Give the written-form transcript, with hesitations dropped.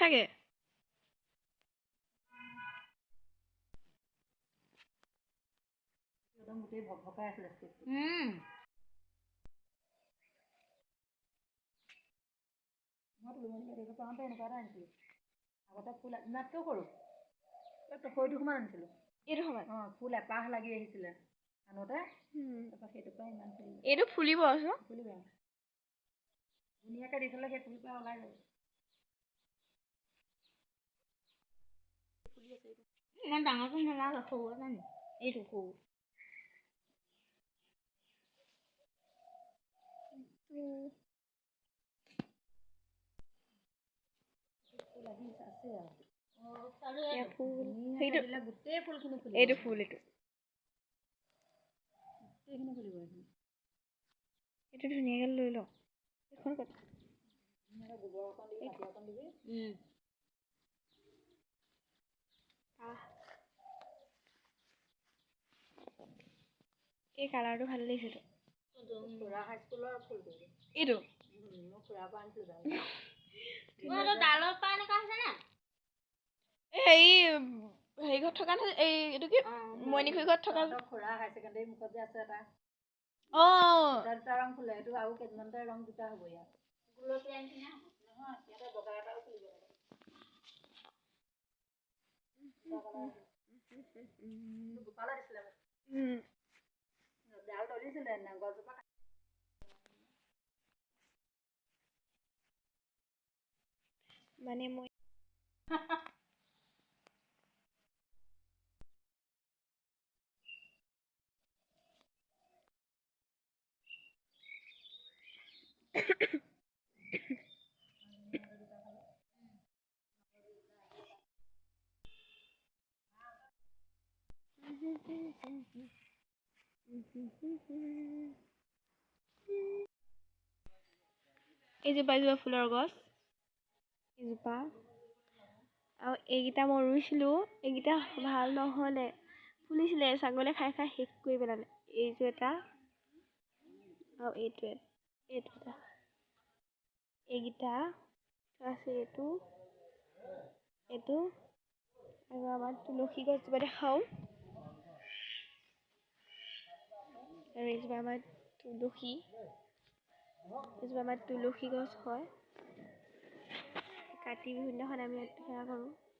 সঁচাকে একদম গোটেই ভকভকাই আছিলে মই তুলুমণি বাইদেউৰ পাওঁতে এনেকুৱা এটা আনিছিলোঁ আগতে ফুল ইমানকৈ সৰু সৰুটো সমান আনিছিলোঁ এইটো সমান ফুল এপাহ লাগি আহিছিলে আনোতে তাৰপৰা সেইটোৰ পৰা ইমান ফুল এইটো ফুলিব আছে ফুলিব ধুনীয়াকৈ দি থ'লে সেই ফুল পৰা ওলাই যাব ফুলি আছে ইমান ডাঙৰটো নালাগে সৰু এটা নি এইটো সৰু ফুল আহি আছে গোটেই ফুলখিনি ফুলিব এইটো ফুল এইটো গোটেইখিনি ফুলিব এইটো ধুনীয়াকৈ লৈ লওঁ এখন কথা গোবৰ অকণ দিবি মাটি অকণ দিবি এই কালাৰটো ভাল লাগিছে খুৰা হাইস্কুলৰ ফুলটো এইটো মই খুৰাৰ পৰা আনিছিলোঁ ডালৰ পৰা এনেকুৱা আছে নে হেৰি ঘৰত থকা এই এইটো কি মইনিখুৰী ঘৰত থকা খুৰা হাই ছেকেণ্ডেৰী মুখত যে আছে এটা দুটা ৰং ফুলে এইটো আৰু কেইদিনমানতে ৰং দুটা হ'ব ইয়াত গুলপীয়া নিচিনা নহয় ইয়াতে বগা এটাও ফুলিব গোপালে দিছিলে ডাল তলিছিলে গছজোপা মানে মই এইজোপা ফুলৰ গছ এইজোপা আৰু এইকেইটা মই ৰুইছিলোঁ এইকেইটা ভাল নহ'লে ফুলিছিলে ছাগলীয়ে খাই খাই শেষ কৰি পেলালে এইটো এটা আৰু এইটো এটা এইকেইটা আছে এইটো আৰু আমাৰ তুলসী গছজোপা দেখাওঁ আৰু এইজোপা আমাৰ তুলসী গছ হয় কাতি বিহুৰ দিনাখন আমি সেৱা কৰোঁ